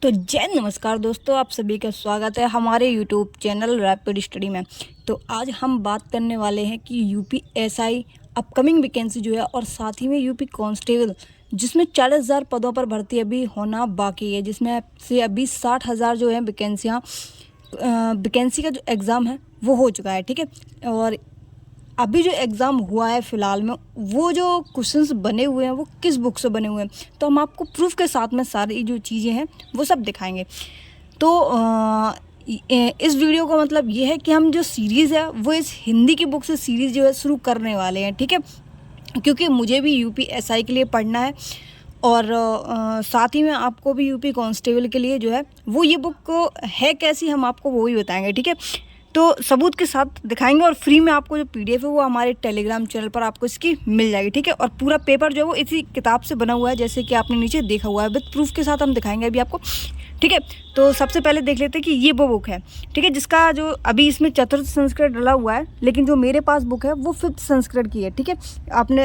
तो जय नमस्कार दोस्तों, आप सभी का स्वागत है हमारे यूट्यूब चैनल रैपिड स्टडी में। तो आज हम बात करने वाले हैं कि यूपीएसआई अपकमिंग वैकेंसी जो है और साथ ही में यूपी कांस्टेबल जिसमें 40,000 पदों पर भर्ती अभी होना बाकी है, जिसमें से अभी 60,000 जो है वैकेंसी का जो एग्ज़ाम है वो हो चुका है। ठीक है, और अभी जो एग्ज़ाम हुआ है फ़िलहाल में वो जो क्वेश्चंस बने हुए हैं वो किस बुक से बने हुए हैं, तो हम आपको प्रूफ के साथ में सारी जो चीज़ें हैं वो सब दिखाएंगे। तो इस वीडियो का मतलब ये है कि हम जो सीरीज़ है वो इस हिंदी की बुक से सीरीज़ जो है शुरू करने वाले हैं। ठीक है, क्योंकि मुझे भी यूपीएसआई के लिए पढ़ना है और साथ ही में आपको भी यूपी कांस्टेबल के लिए जो है वो ये बुक है कैसी, हम आपको वो भी बताएंगे। ठीक है, तो सबूत के साथ दिखाएंगे और फ्री में आपको जो पीडीएफ है वो हमारे टेलीग्राम चैनल पर आपको इसकी मिल जाएगी। ठीक है, और पूरा पेपर जो है वो इसी किताब से बना हुआ है, जैसे कि आपने नीचे देखा हुआ है। विद प्रूफ के साथ हम दिखाएंगे अभी आपको। ठीक है, तो सबसे पहले देख लेते हैं कि ये वो बुक है। ठीक है, जिसका जो अभी इसमें चतुर्थ संस्करण डला हुआ है, लेकिन जो मेरे पास बुक है वो 5th संस्करण की है। ठीक है, आपने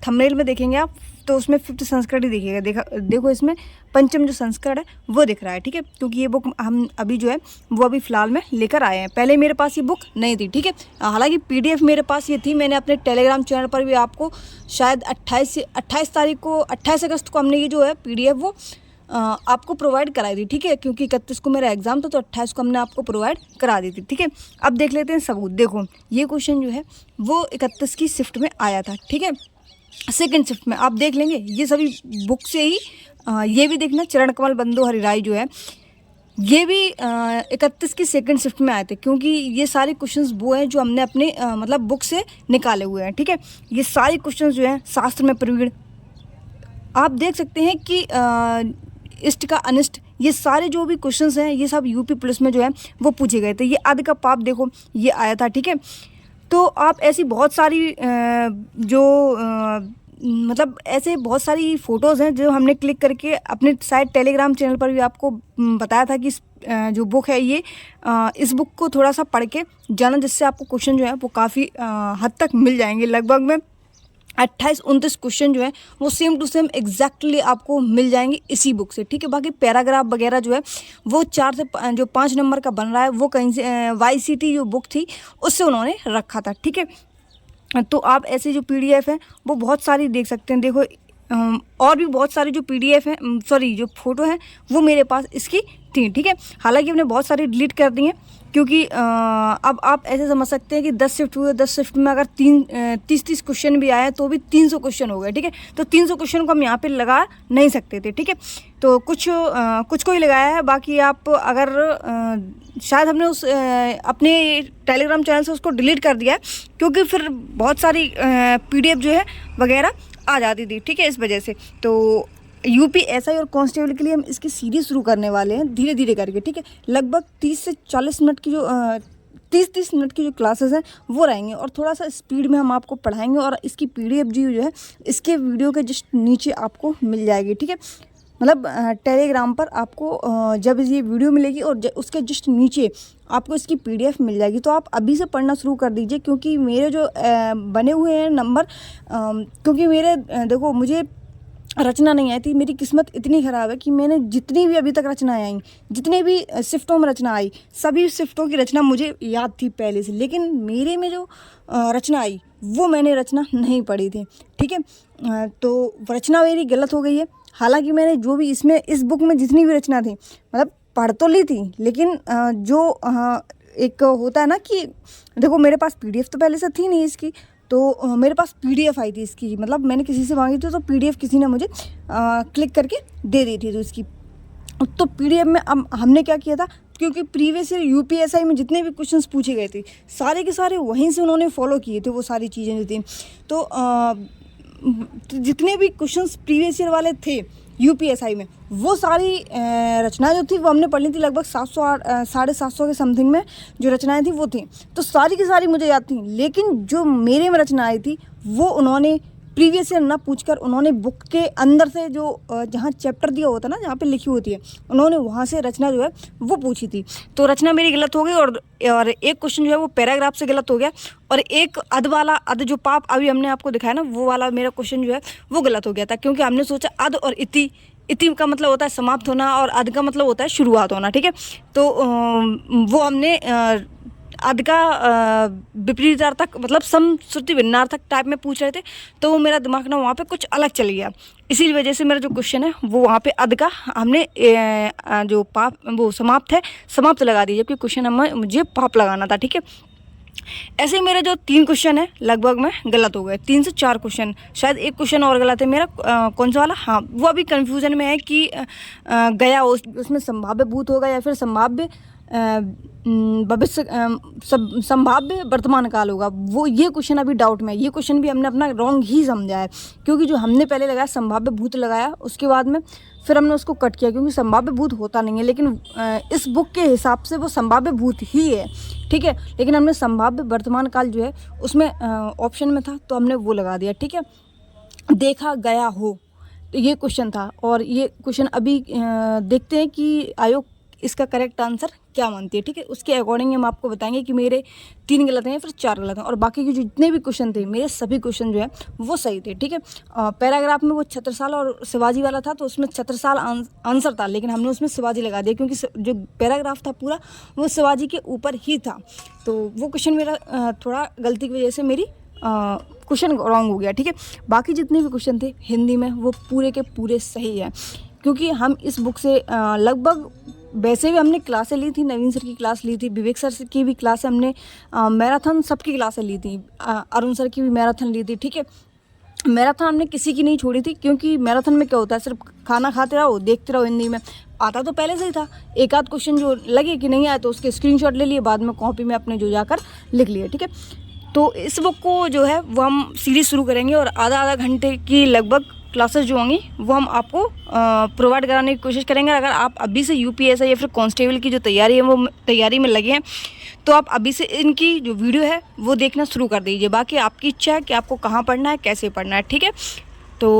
थंबनेल में देखेंगे आप तो उसमें 5th संस्करण ही दिखेगा। देखो इसमें पंचम जो संस्करण है वो दिख रहा है। ठीक है, क्योंकि ये बुक हम अभी जो है वो अभी फ़िलहाल में लेकर आए हैं। पहले मेरे पास ये बुक नहीं थी। ठीक है, हालांकि पीडीएफ मेरे पास ये थी, मैंने अपने टेलीग्राम चैनल पर भी आपको शायद 28 अगस्त को हमने ये जो है पीडीएफ वो आपको प्रोवाइड कराई थी। ठीक है, क्योंकि 31 को मेरा एग्ज़ाम था तो 28 को हमने आपको प्रोवाइड करा दी थी। ठीक है, अब देख लेते हैं सबूत। देखो ये क्वेश्चन जो है वो 31 की शिफ्ट में आया था। ठीक है, सेकेंड शिफ्ट में आप देख लेंगे ये सभी बुक से ही। ये भी देखना, चरण कमल बंदो हरिराई जो है ये भी 31 की सेकंड शिफ्ट में आए थे, क्योंकि ये सारे क्वेश्चंस वो हैं जो हमने अपने मतलब बुक से निकाले हुए हैं। ठीक है, ये सारे क्वेश्चंस जो हैं शास्त्र में प्रवीण आप देख सकते हैं कि इष्ट का अनिष्ट, ये सारे जो भी क्वेश्चंस हैं ये सब यूपी पुलिस में जो है वो पूछे गए थे। ये आदि का पाप देखो ये आया था। ठीक है, तो आप ऐसी बहुत सारी मतलब ऐसे बहुत सारी फ़ोटोज़ हैं जो हमने क्लिक करके अपने साइट टेलीग्राम चैनल पर भी आपको बताया था कि इस जो बुक है ये इस बुक को थोड़ा सा पढ़ के जाना, जिससे आपको क्वेश्चन जो है वो काफ़ी हद तक मिल जाएंगे। लगभग में 28-29 क्वेश्चन जो है वो सेम टू सेम एग्जैक्टली आपको मिल जाएंगे इसी बुक से। ठीक है, बाकी पैराग्राफ वगैरह जो है वो 4 से 5 नंबर का बन रहा है, वो कहीं से वाईसीटी जो बुक थी उससे उन्होंने रखा था। ठीक है, तो आप ऐसे जो पीडीएफ है वो बहुत सारी देख सकते हैं। देखो और भी बहुत सारी जो पीडीएफ है, सॉरी जो फ़ोटो है वो मेरे पास इसकी थी। ठीक है, हालांकि हमने बहुत सारी डिलीट कर दी हैं, क्योंकि अब आप ऐसे समझ सकते हैं कि 10 शिफ्ट हुए, 10 शिफ्ट में अगर 30 क्वेश्चन भी आए तो भी 300 क्वेश्चन हो गए। ठीक है, तो 300 क्वेश्चन को हम यहाँ पे लगा नहीं सकते थे। ठीक है, तो कुछ को ही लगाया है, बाकी आप अगर शायद हमने उस अपने टेलीग्राम चैनल से उसको डिलीट कर दिया है, क्योंकि फिर बहुत सारी पीडीएफ जो है वगैरह आ जाती थी। ठीक है, इस वजह से तो यूपीएसआई और कांस्टेबल के लिए हम इसकी सीरीज शुरू करने वाले हैं धीरे धीरे करके। ठीक है, लगभग 30 से 40 मिनट की जो 30 मिनट की जो क्लासेस हैं वो रहेंगे और थोड़ा सा स्पीड में हम आपको पढ़ाएंगे। और इसकी पीडीएफ जो है इसके वीडियो के जस्ट नीचे आपको मिल जाएगी। ठीक है, मतलब टेलीग्राम पर आपको जब ये वीडियो मिलेगी और उसके जस्ट नीचे आपको इसकी पीडीएफ मिल जाएगी। तो आप अभी से पढ़ना शुरू कर दीजिए, क्योंकि मेरे जो बने हुए हैं नंबर, क्योंकि मेरे देखो मुझे रचना नहीं आई थी। मेरी किस्मत इतनी ख़राब है कि मैंने जितनी भी अभी तक रचनाएं आई, जितने भी शिफ्टों में रचना आई, सभी शिफ्टों की रचना मुझे याद थी पहले से, लेकिन मेरे में जो रचना आई वो मैंने रचना नहीं पढ़ी थी। ठीक है, तो रचना मेरी गलत हो गई है। हालांकि मैंने जो भी इसमें इस बुक में जितनी भी रचना थी मतलब पढ़ तो ली थी, लेकिन जो एक होता है ना कि देखो मेरे पास पीडीएफ तो पहले से थी नहीं इसकी, तो मेरे पास पीडीएफ आई थी इसकी, मतलब मैंने किसी से मांगी थी तो पीडीएफ किसी ने मुझे क्लिक करके दे दी थी। तो इसकी तो पीडीएफ में अब हमने क्या किया था, क्योंकि प्रीवियस ईयर यूपीएसआई में जितने भी क्वेश्चंस पूछे गए थे सारे के सारे वहीं से उन्होंने फॉलो किए थे वो सारी चीज़ें जो थी। तो जितने भी क्वेश्चंस प्रीवियस ईयर वाले थे यूपीएसआई में वो सारी रचनाएं जो थी वो हमने पढ़ ली थी। लगभग 700 के समथिंग में जो रचनाएं थी वो थी, तो सारी की सारी मुझे याद थी। लेकिन जो मेरे में रचना आई थी वो उन्होंने प्रीवियस ईयर ना पूछकर उन्होंने बुक के अंदर से जो जहाँ चैप्टर दिया होता है ना, जहाँ पे लिखी होती है, उन्होंने वहाँ से रचना जो है वो पूछी थी। तो रचना मेरी गलत हो गई और एक क्वेश्चन जो है वो पैराग्राफ से गलत हो गया, और एक अध वाला, अध जो पाप अभी हमने आपको दिखाया ना वो वाला मेरा क्वेश्चन जो है वो गलत हो गया था, क्योंकि हमने सोचा अध और इति इति का मतलब होता है समाप्त होना और अध का मतलब होता है शुरुआत होना, ठीक है। तो वो हमने अध का विपरीतार्थक मतलब सम श्रुति भिन्नार्थक टाइप में पूछ रहे थे, तो वो मेरा दिमाग ना वहाँ पे कुछ अलग चल गया। इसी वजह से मेरा जो क्वेश्चन है वो वहाँ पे अध का हमने जो पाप वो समाप्त है समाप्त लगा दिया, जबकि क्वेश्चन हमें मुझे पाप लगाना था, ठीक है। ऐसे ही मेरे जो 3 क्वेश्चन है लगभग में गलत हो गए, 3 से 4 क्वेश्चन, शायद एक क्वेश्चन और गलत है मेरा। कौन सा वाला, हाँ वो अभी कन्फ्यूज़न में है कि गया उसमें संभाव्य भूत होगा या फिर संभाव्य भविष्य संभाव्य वर्तमान काल होगा। वो ये क्वेश्चन अभी डाउट में है। ये क्वेश्चन भी हमने अपना रॉन्ग ही समझा है, क्योंकि जो हमने पहले लगाया संभाव्य भूत लगाया, उसके बाद में फिर हमने उसको कट किया, क्योंकि संभाव्य भूत होता नहीं है, लेकिन इस बुक के हिसाब से वो संभाव्य भूत ही है, ठीक है। लेकिन हमने संभाव्य वर्तमान काल जो है उसमें ऑप्शन में था, तो हमने वो लगा दिया, ठीक है। देखा गया हो, तो ये क्वेश्चन था, और ये क्वेश्चन अभी देखते हैं कि आयोग इसका करेक्ट आंसर क्या मानती है, ठीक है। उसके अकॉर्डिंग हम आपको बताएंगे कि मेरे 3 गलत हैं या फिर 4 गलत हैं, और बाकी के जितने भी क्वेश्चन थे मेरे सभी क्वेश्चन जो है वो सही थे, ठीक है। पैराग्राफ में वो छत्रसाल और शिवाजी वाला था, तो उसमें छत्रसाल आंसर था, लेकिन हमने उसमें शिवाजी लगा दिया, क्योंकि जो पैराग्राफ था पूरा वो शिवाजी के ऊपर ही था। तो वो क्वेश्चन मेरा थोड़ा गलती की वजह से मेरी क्वेश्चन रॉन्ग हो गया, ठीक है। बाकी जितने भी क्वेश्चन थे हिंदी में वो पूरे के पूरे सही हैं, क्योंकि हम इस बुक से लगभग वैसे भी हमने क्लासें ली थी, नवीन सर की क्लास ली थी, विवेक सर की भी क्लास हमने मैराथन सबकी क्लासें ली थी, अरुण सर की भी मैराथन ली थी, ठीक है। मैराथन हमने किसी की नहीं छोड़ी थी, क्योंकि मैराथन में क्या होता है, सिर्फ खाना खाते रहो देखते रहो। हिंदी में आता तो पहले से ही था, एक आध क्वेश्चन जो लगे कि नहीं आया तो उसके स्क्रीनशॉट ले लिए, बाद में कॉपी में अपने जो जाकर लिख लिए, ठीक है। तो इस बुक को जो है वो हम सीरीज शुरू करेंगे, और आधा घंटे की लगभग क्लासेस जो होंगी वो हम आपको प्रोवाइड कराने की कोशिश करेंगे। अगर आप अभी से यूपीएससी या फिर कांस्टेबल की जो तैयारी है वो तैयारी में लगे हैं, तो आप अभी से इनकी जो वीडियो है वो देखना शुरू कर दीजिए। बाकी आपकी इच्छा है कि आपको कहाँ पढ़ना है, कैसे पढ़ना है, ठीक है। तो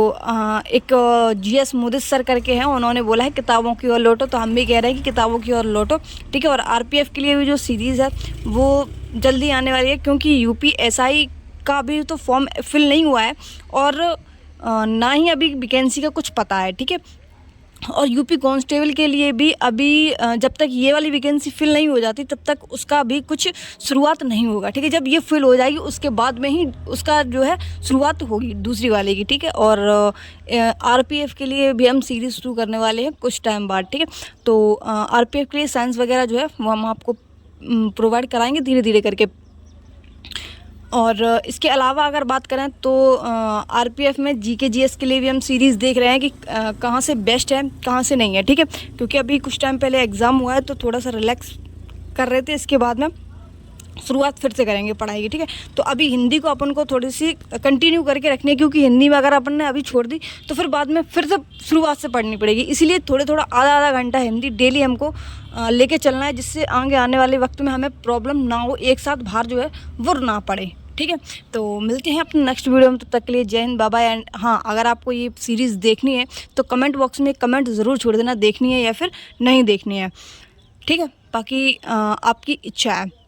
एक जीएस मोदी सर करके हैं, उन्होंने बोला है किताबों की ओर लौटो, तो हम भी कह रहे हैं कि किताबों की ओर लौटो, ठीक है। और आरपीएफ के लिए भी जो सीरीज़ है वो जल्दी आने वाली है, क्योंकि यूपीएसआई का भी तो फॉर्म फिल नहीं हुआ है, और ना ही अभी वैकेंसी का कुछ पता है, ठीक है। और यूपी कांस्टेबल के लिए भी अभी जब तक ये वाली वैकेंसी फिल नहीं हो जाती तब तक उसका भी कुछ शुरुआत नहीं होगा, ठीक है। जब ये फिल हो जाएगी उसके बाद में ही उसका जो है शुरुआत होगी दूसरी वाले की, ठीक है। और आरपीएफ के लिए भी हम सीरीज शुरू करने वाले हैं कुछ टाइम बाद, ठीक है। तो आरपीएफ के लिए साइंस वगैरह जो है वो हम आपको प्रोवाइड कराएंगे धीरे धीरे करके। और इसके अलावा अगर बात करें तो आरपीएफ में जीके जीएस के लिए भी हम सीरीज़ देख रहे हैं कि कहाँ से बेस्ट है कहाँ से नहीं है, ठीक है। क्योंकि अभी कुछ टाइम पहले एग्ज़ाम हुआ है तो थोड़ा सा रिलैक्स कर रहे थे, इसके बाद में शुरुआत फिर से करेंगे पढ़ाई की, ठीक है। तो अभी हिंदी को अपन को थोड़ी सी कंटिन्यू करके रखनी है, क्योंकि हिंदी में अगर अपन ने अभी छोड़ दी तो फिर बाद में फिर से शुरुआत से पढ़नी पड़ेगी। इसीलिए थोड़ा आधा घंटा हिंदी डेली हमको लेके चलना है, जिससे आगे आने वाले वक्त में हमें प्रॉब्लम ना हो, एक साथ बाहर जो है वो ना पड़े, ठीक है। तो मिलते हैं अपने नेक्स्ट वीडियो में, तब तक के लिए जय हिंद, बाय बाय। एंड हाँ, अगर आपको ये सीरीज़ देखनी है तो कमेंट बॉक्स में कमेंट ज़रूर छोड़ देना, देखनी है या फिर नहीं देखनी है, ठीक है। बाकी आपकी इच्छा है।